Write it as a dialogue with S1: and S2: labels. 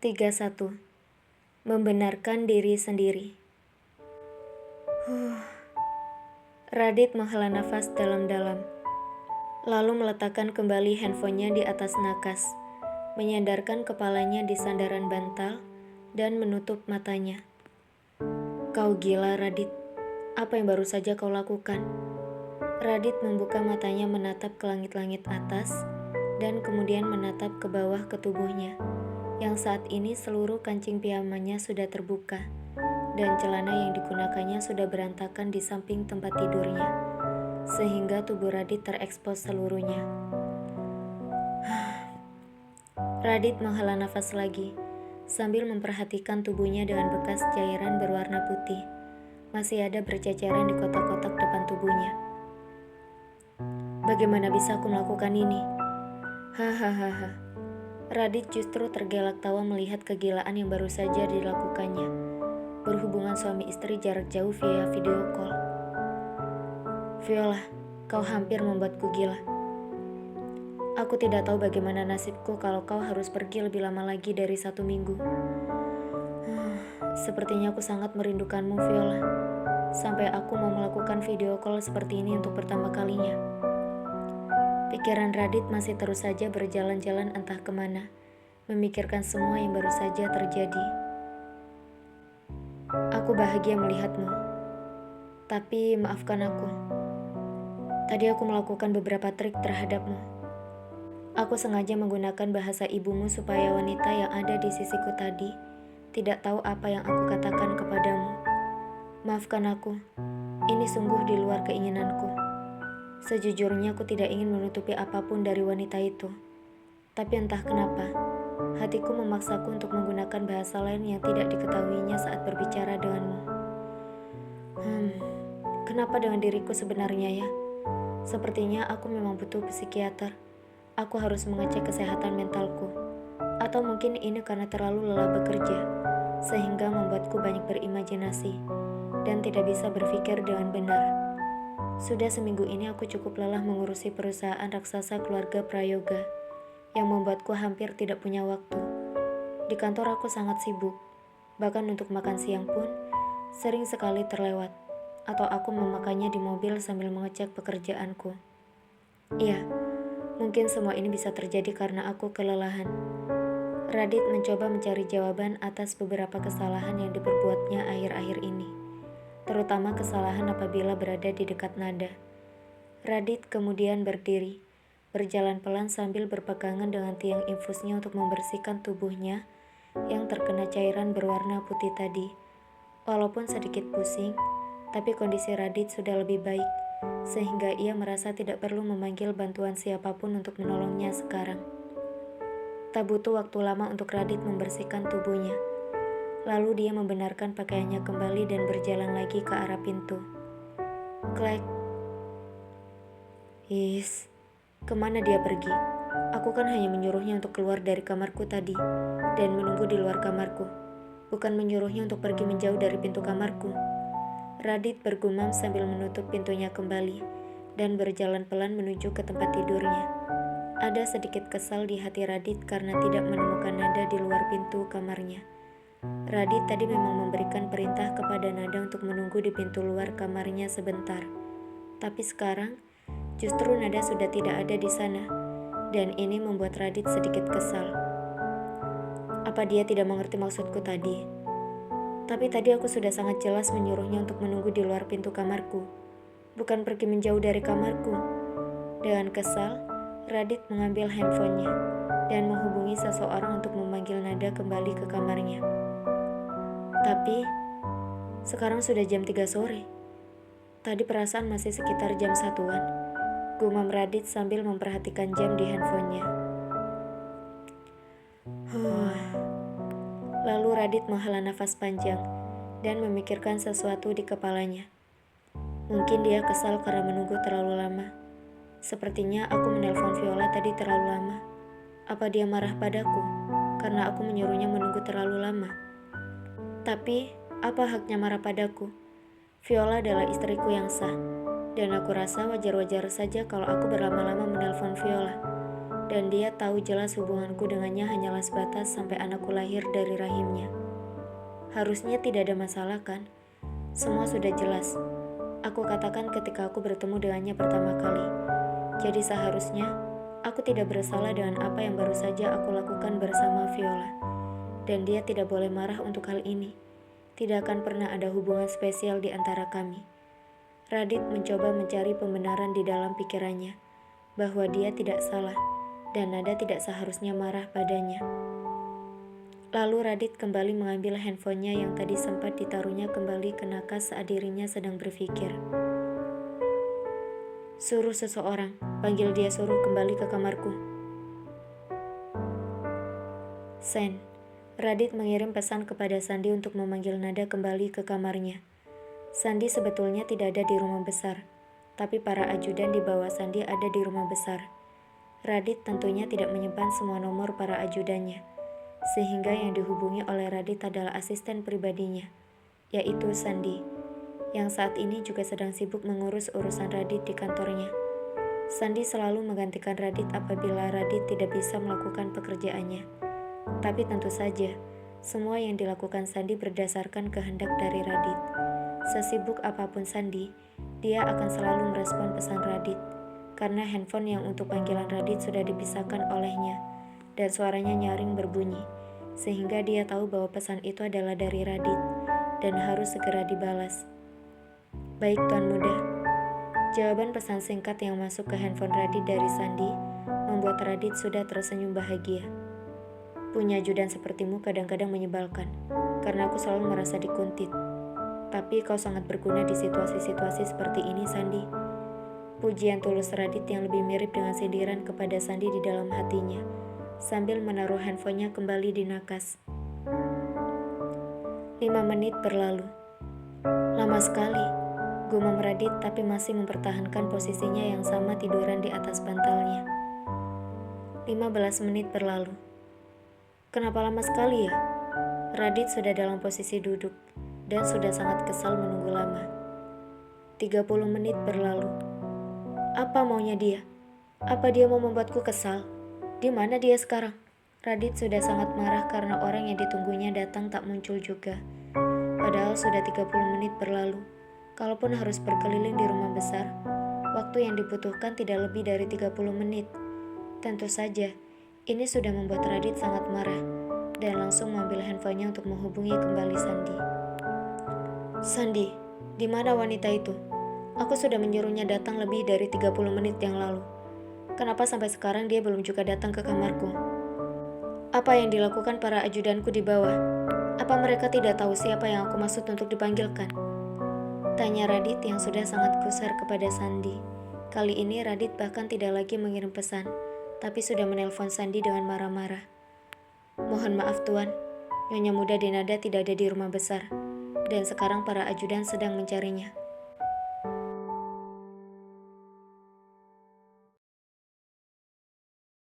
S1: 431. Membenarkan diri sendiri. Radit menghela nafas dalam-dalam, lalu meletakkan kembali handphonenya di atas nakas, menyandarkan kepalanya di sandaran bantal, dan menutup matanya. Kau gila, Radit. Apa yang baru saja kau lakukan? Radit membuka matanya menatap ke langit-langit atas, dan kemudian menatap ke bawah ke tubuhnya, yang saat ini seluruh kancing piyamanya sudah terbuka, dan celana yang digunakannya sudah berantakan di samping tempat tidurnya, sehingga tubuh Radit terekspos seluruhnya. Radit menghela nafas lagi, sambil memperhatikan tubuhnya dengan bekas cairan berwarna putih. Masih ada berceceran di kotak-kotak depan tubuhnya. Bagaimana bisa aku melakukan ini? Hahaha. Radit justru tergelak tawa melihat kegilaan yang baru saja dilakukannya. Berhubungan suami istri jarak jauh via video call. Viola, kau hampir membuatku gila. Aku tidak tahu bagaimana nasibku kalau kau harus pergi lebih lama lagi dari 1 minggu. Sepertinya aku sangat merindukanmu, Viola. Sampai aku mau melakukan video call seperti ini untuk pertama kalinya. Pikiran Radit masih terus saja berjalan-jalan entah kemana, memikirkan semua yang baru saja terjadi. Aku bahagia melihatmu, tapi maafkan aku. Tadi aku melakukan beberapa trik terhadapmu. Aku sengaja menggunakan bahasa ibumu supaya wanita yang ada di sisiku tadi tidak tahu apa yang aku katakan kepadamu. Maafkan aku, ini sungguh di luar keinginanku. Sejujurnya aku tidak ingin menutupi apapun dari wanita itu. Tapi entah kenapa, hatiku memaksaku untuk menggunakan bahasa lain yang tidak diketahuinya saat berbicara denganmu. Kenapa dengan diriku sebenarnya ya? Sepertinya aku memang butuh psikiater. Aku harus mengecek kesehatan mentalku. Atau mungkin ini karena terlalu lelah bekerja, sehingga membuatku banyak berimajinasi dan tidak bisa berpikir dengan benar. Sudah seminggu ini aku cukup lelah mengurusi perusahaan raksasa keluarga Prayoga yang membuatku hampir tidak punya waktu. Di kantor aku sangat sibuk, bahkan untuk makan siang pun sering sekali terlewat, atau aku memakannya di mobil sambil mengecek pekerjaanku. Iya, mungkin semua ini bisa terjadi karena aku kelelahan. Radit mencoba mencari jawaban atas beberapa kesalahan yang diperbuatnya akhir-akhir ini, terutama kesalahan apabila berada di dekat nada. Radit kemudian berdiri, berjalan pelan sambil berpegangan dengan tiang infusnya untuk membersihkan tubuhnya yang terkena cairan berwarna putih tadi. Walaupun sedikit pusing, tapi kondisi Radit sudah lebih baik, sehingga ia merasa tidak perlu memanggil bantuan siapapun untuk menolongnya sekarang. Tak butuh waktu lama untuk Radit membersihkan tubuhnya. Lalu dia membenarkan pakaiannya kembali dan berjalan lagi ke arah pintu. Klek. Kemana dia pergi? Aku kan hanya menyuruhnya untuk keluar dari kamarku tadi dan menunggu di luar kamarku, bukan menyuruhnya untuk pergi menjauh dari pintu kamarku. Radit bergumam sambil menutup pintunya kembali dan berjalan pelan menuju ke tempat tidurnya. Ada sedikit kesal di hati Radit karena tidak menemukan nada di luar pintu kamarnya. Radit tadi memang memberikan perintah kepada Nada untuk menunggu di pintu luar kamarnya sebentar. Tapi sekarang, justru Nada sudah tidak ada di sana, dan ini membuat Radit sedikit kesal. Apa dia tidak mengerti maksudku tadi? Tapi tadi aku sudah sangat jelas menyuruhnya untuk menunggu di luar pintu kamarku, bukan pergi menjauh dari kamarku. Dengan kesal, Radit mengambil handphonenya dan menghubungi seseorang untuk memanggil Nada kembali ke kamarnya. Tapi, sekarang sudah jam 3 sore. Tadi perasaan masih sekitar jam 1-an, gumam Radit sambil memperhatikan jam di handphonenya. Lalu Radit menghela nafas panjang dan memikirkan sesuatu di kepalanya. Mungkin dia kesal karena menunggu terlalu lama. Sepertinya aku menelpon Viola tadi terlalu lama. Apa dia marah padaku karena aku menyuruhnya menunggu terlalu lama? Tapi, apa haknya marah padaku? Viola adalah istriku yang sah, dan aku rasa wajar-wajar saja kalau aku berlama-lama menelpon Viola. dan dia tahu jelas hubunganku dengannya hanyalah sebatas sampai anakku lahir dari rahimnya. Harusnya tidak ada masalah kan? Semua sudah jelas. Aku katakan ketika aku bertemu dengannya pertama kali. Jadi seharusnya aku tidak bersalah dengan apa yang baru saja aku lakukan bersama Viola. Dan dia tidak boleh marah untuk hal ini. Tidak akan pernah ada hubungan spesial di antara kami. Radit mencoba mencari pembenaran di dalam pikirannya bahwa dia tidak salah dan Nada tidak seharusnya marah padanya. Lalu Radit kembali mengambil handphonenya yang tadi sempat ditaruhnya kembali ke nakas saat dirinya sedang berpikir. Suruh seseorang, panggil dia suruh kembali ke kamarku. Sen, Radit mengirim pesan kepada Sandi untuk memanggil Nada kembali ke kamarnya. Sandi sebetulnya tidak ada di rumah besar, tapi para ajudan di bawah Sandi ada di rumah besar. Radit tentunya tidak menyimpan semua nomor para ajudannya, sehingga yang dihubungi oleh Radit adalah asisten pribadinya, yaitu Sandi, yang saat ini juga sedang sibuk mengurus urusan Radit di kantornya. Sandi selalu menggantikan Radit apabila Radit tidak bisa melakukan pekerjaannya. Tapi tentu saja, semua yang dilakukan Sandi berdasarkan kehendak dari Radit. Sesibuk apapun Sandi, dia akan selalu merespon pesan Radit, karena handphone yang untuk panggilan Radit sudah dipisahkan olehnya, dan suaranya nyaring berbunyi, sehingga dia tahu bahwa pesan itu adalah dari Radit, dan harus segera dibalas. Baik Tuan Muda. Jawaban pesan singkat yang masuk ke handphone Radit dari Sandi, membuat Radit sudah tersenyum bahagia. Punya ajudan sepertimu kadang-kadang menyebalkan, karena aku selalu merasa dikuntit. Tapi kau sangat berguna di situasi-situasi seperti ini, Sandi. Pujian tulus Radit yang lebih mirip dengan sindiran kepada Sandi di dalam hatinya, sambil menaruh handphonenya kembali di nakas. 5 menit berlalu. Lama sekali, gumam Radit tapi masih mempertahankan posisinya yang sama tiduran di atas bantalnya. 15 menit berlalu. Kenapa lama sekali ya? Radit sudah dalam posisi duduk dan sudah sangat kesal menunggu lama. 30 menit berlalu. Apa maunya dia? Apa dia mau membuatku kesal? Di mana dia sekarang? Radit sudah sangat marah karena orang yang ditunggunya datang tak muncul juga. Padahal sudah 30 menit berlalu. Kalaupun harus berkeliling di rumah besar, waktu yang dibutuhkan tidak lebih dari 30 menit. Tentu saja, ini sudah membuat Radit sangat marah dan langsung mengambil handphonenya untuk menghubungi kembali Sandi. Sandi, di mana wanita itu? Aku sudah menyuruhnya datang lebih dari 30 menit yang lalu. Kenapa sampai sekarang dia belum juga datang ke kamarku? Apa yang dilakukan para ajudanku di bawah? Apa mereka tidak tahu siapa yang aku maksud untuk dipanggilkan? Tanya Radit yang sudah sangat gusar kepada Sandi. Kali ini Radit bahkan tidak lagi mengirim pesan, tapi sudah menelpon Sandi dengan marah-marah. Mohon maaf Tuan, Nyonya Muda Denada tidak ada di rumah besar, dan sekarang para ajudan sedang mencarinya.